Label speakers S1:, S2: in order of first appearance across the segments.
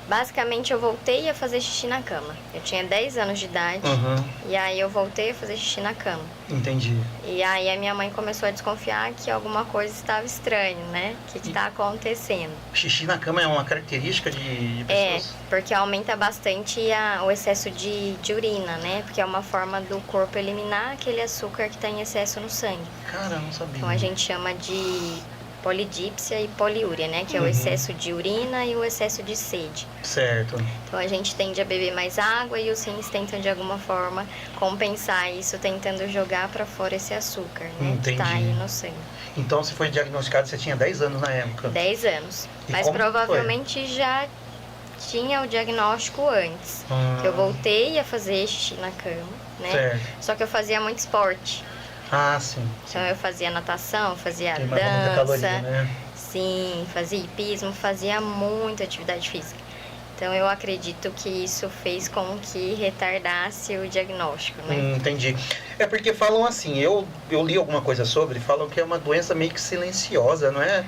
S1: Basicamente, eu voltei a fazer xixi na cama. Eu tinha 10 anos de idade, e aí eu voltei a fazer xixi na cama.
S2: Entendi.
S1: E aí a minha mãe começou a desconfiar que alguma coisa estava estranha, né? O que está acontecendo?
S2: Xixi na cama é uma característica de pessoas?
S1: Porque aumenta bastante o excesso de urina, né? Porque é uma forma do corpo eliminar aquele açúcar que está em excesso no sangue.
S2: Cara, não sabia.
S1: Então a gente chama de polidípsia e poliúria, né? Que é o excesso de urina e o excesso de sede.
S2: Certo.
S1: Então a gente tende a beber mais água e os rins tentam de alguma forma compensar isso, tentando jogar para fora esse açúcar, né?
S2: Entendi.
S1: Que tá aí no sangue.
S2: Então você foi diagnosticado, você tinha 10 anos na época?
S1: 10 anos.
S2: E
S1: mas
S2: como
S1: provavelmente já tinha o diagnóstico antes. Que eu voltei a fazer xixi na cama, né?
S2: Certo.
S1: Só que eu fazia muito esporte.
S2: Ah, sim.
S1: Então eu fazia natação, fazia
S2: Queimava
S1: dança.
S2: muita caloria, né?
S1: Sim, fazia hipismo, fazia muita atividade física. Então eu acredito que isso fez com que retardasse o diagnóstico, né?
S2: Entendi. É porque falam assim, eu li alguma coisa sobre, falam que é uma doença meio que silenciosa, não é?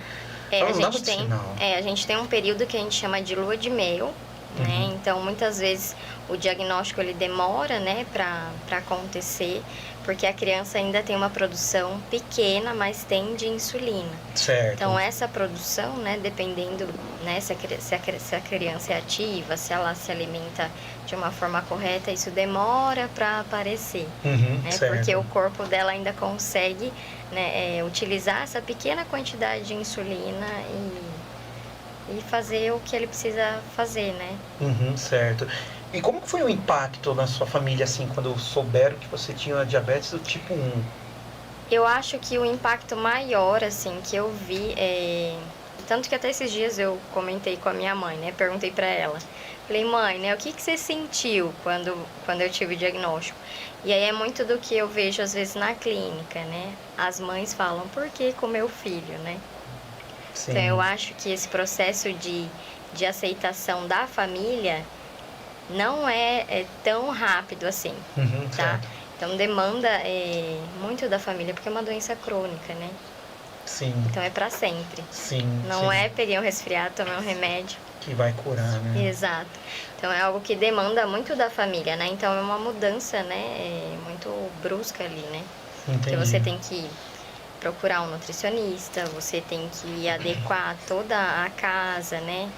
S1: A gente tem um período que a gente chama de lua de mel, né? Então muitas vezes o diagnóstico ele demora, né, para acontecer, porque a criança ainda tem uma produção pequena, mas tem de insulina.
S2: Certo.
S1: Então essa produção, né, dependendo, né, se a criança é ativa, se ela se alimenta de uma forma correta, isso demora para aparecer, né?
S2: Certo.
S1: Porque o corpo dela ainda consegue, né, utilizar essa pequena quantidade de insulina e fazer o que ele precisa fazer, né?
S2: Certo. E como foi o impacto na sua família, assim, quando souberam que você tinha diabetes do tipo 1?
S1: Eu acho que o impacto maior, assim, que eu vi tanto que até esses dias eu comentei com a minha mãe, né? Perguntei pra ela. Falei, mãe, né? O que você sentiu quando eu tive o diagnóstico? E aí é muito do que eu vejo, às vezes, na clínica, né? As mães falam, por que com meu filho, né?
S2: Sim.
S1: Então eu acho que esse processo de aceitação da família não é tão rápido assim, tá?
S2: Certo.
S1: Então demanda muito da família, porque é uma doença crônica, né?
S2: Sim.
S1: Então é pra sempre.
S2: Sim.
S1: Não é peguei um resfriado, tomei um remédio.
S2: Que vai curar, né?
S1: Exato. Então é algo que demanda muito da família, né? Então é uma mudança, né? Muito brusca ali, né?
S2: Entendi.
S1: Porque você tem que procurar um nutricionista, você tem que adequar toda a casa, né?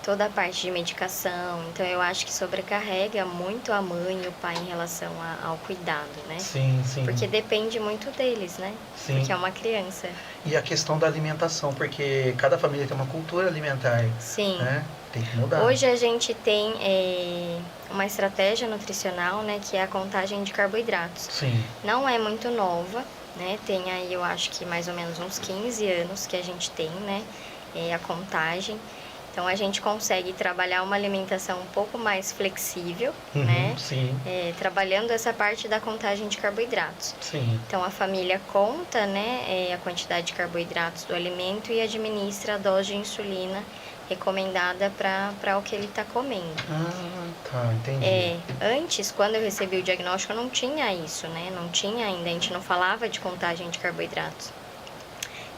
S1: Toda a parte de medicação. Então eu acho que sobrecarrega muito a mãe e o pai em relação ao cuidado, né?
S2: Sim.
S1: Porque depende muito deles, né?
S2: Sim.
S1: Porque é uma criança.
S2: E a questão da alimentação, porque cada família tem uma cultura alimentar.
S1: Sim.
S2: Né? Tem que mudar.
S1: Hoje a gente tem uma estratégia nutricional, né? Que é a contagem de carboidratos.
S2: Sim.
S1: Não é muito nova, né? Tem aí, eu acho que mais ou menos uns 15 anos que a gente tem, né? A contagem. Então a gente consegue trabalhar uma alimentação um pouco mais flexível, né?
S2: Sim.
S1: Trabalhando essa parte da contagem de carboidratos.
S2: Sim.
S1: Então a família conta, né, a quantidade de carboidratos do alimento e administra a dose de insulina recomendada para o que ele está comendo.
S2: Tá, entendi.
S1: Antes, quando eu recebi o diagnóstico, não tinha isso, né? Não tinha ainda, a gente não falava de contagem de carboidratos.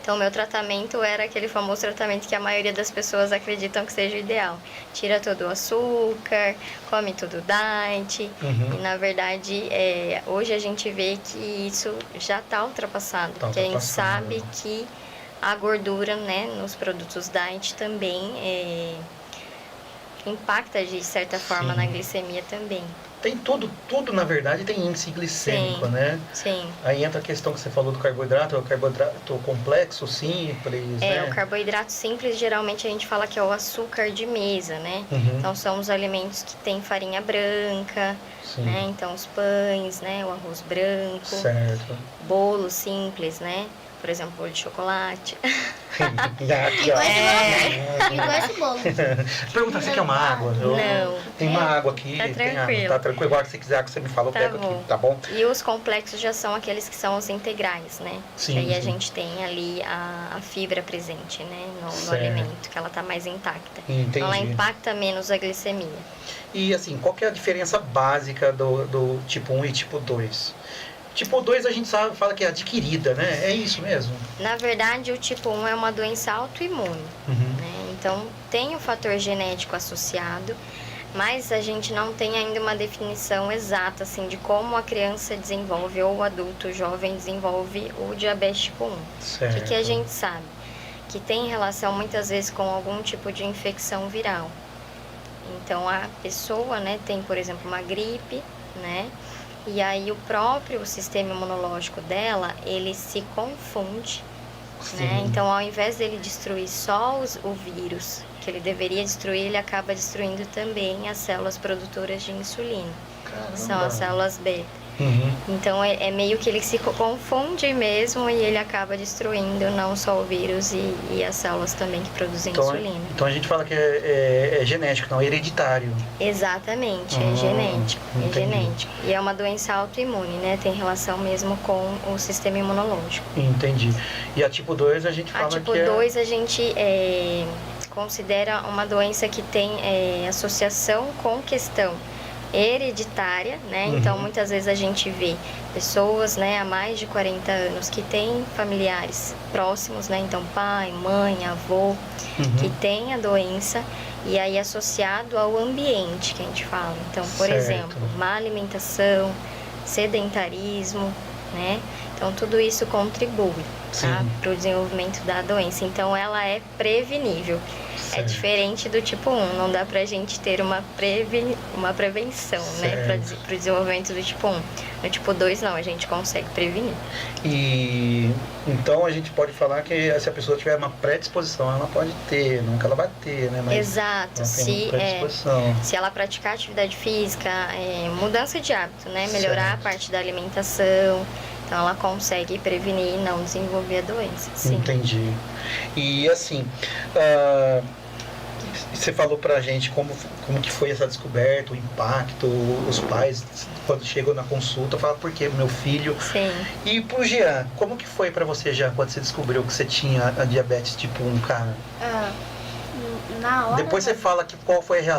S1: Então, o meu tratamento era aquele famoso tratamento que a maioria das pessoas acreditam que seja o ideal. Tira todo o açúcar, come tudo diet. E, na verdade, hoje a gente vê que isso já está ultrapassado. Porque a gente sabe que a gordura, né, nos produtos diet também impacta, de certa forma, na glicemia também.
S2: Tem tudo na verdade tem índice glicêmico, né?
S1: Sim.
S2: Aí entra a questão que você falou do carboidrato, é o carboidrato complexo, simples, né?
S1: O carboidrato simples, geralmente a gente fala que é o açúcar de mesa, né? Então são os alimentos que tem farinha branca, né? Então os pães, né? O arroz branco.
S2: Certo.
S1: Bolo simples, né? Por exemplo, bolo de chocolate.
S3: Igual esse bolo.
S2: Pergunta, você quer uma água?
S1: Não.
S2: Tem uma água aqui.
S1: Tá tranquilo.
S2: Tem água. Tá tranquilo. Agora, se quiser, você me fala, eu pego aqui, tá bom?
S1: E os complexos já são aqueles que são os integrais, né?
S2: Sim.
S1: Que aí a gente tem ali a fibra presente, né? No alimento, que ela tá mais intacta.
S2: Entendi.
S1: Então ela impacta menos a glicemia.
S2: E assim, qual que é a diferença básica do tipo 1 e tipo 2? Tipo 2 a gente fala que é adquirida, né? É isso mesmo?
S1: Na verdade, o tipo 1 é uma doença autoimune, né? Então, tem o fator genético associado, mas a gente não tem ainda uma definição exata, assim, de como a criança desenvolve, ou o adulto jovem desenvolve o diabetes tipo 1. O
S2: Certo.
S1: que a gente sabe? Que tem relação, muitas vezes, com algum tipo de infecção viral. Então, a pessoa, né, tem, por exemplo, uma gripe, né? E aí o próprio sistema imunológico dela, ele se confunde, né? Então, ao invés dele destruir só o vírus que ele deveria destruir, ele acaba destruindo também as células produtoras de insulina.
S2: Caramba.
S1: São as células beta.
S2: Uhum.
S1: Então, é meio que ele se confunde mesmo e ele acaba destruindo não só o vírus e as células também que produzem insulina.
S2: Então a gente fala que é genético, não é hereditário.
S1: Exatamente, é genético,
S2: entendi.
S1: é genético. E é uma doença autoimune, né? Tem relação mesmo com o sistema imunológico.
S2: Entendi. E a tipo 2 a gente fala
S1: A tipo
S2: que
S1: 2 a gente considera uma doença que tem associação com questão hereditária, né? Então, muitas vezes a gente vê pessoas, né, há mais de 40 anos que têm familiares próximos, né? Então, pai, mãe, avô, que tem a doença e aí associado ao ambiente que a gente fala. Então, por
S2: Certo.
S1: exemplo, má alimentação, sedentarismo, né? Então, tudo isso contribui, tá, para o desenvolvimento da doença. Então, ela é prevenível. É diferente do tipo 1, não dá pra gente ter uma prevenção, né, para o desenvolvimento do tipo 1. No tipo 2, não, a gente consegue prevenir.
S2: E então a gente pode falar que se a pessoa tiver uma predisposição, ela pode ter, nunca ela vai ter, né? Mas
S1: Exato,
S2: ela tem uma predisposição.
S1: se ela praticar atividade física, mudança de hábito, né, melhorar a parte da alimentação, então ela consegue prevenir e não desenvolver a doença. Sim.
S2: Entendi. E assim, você falou pra gente como que foi essa descoberta, o impacto, os pais, quando chegam na consulta, falam, por que meu filho?
S1: Sim.
S2: E pro Jean, como que foi pra você, Jean, quando você descobriu que você tinha a diabetes tipo 1, cara?
S3: Na hora.
S2: Depois você fala qual foi a reação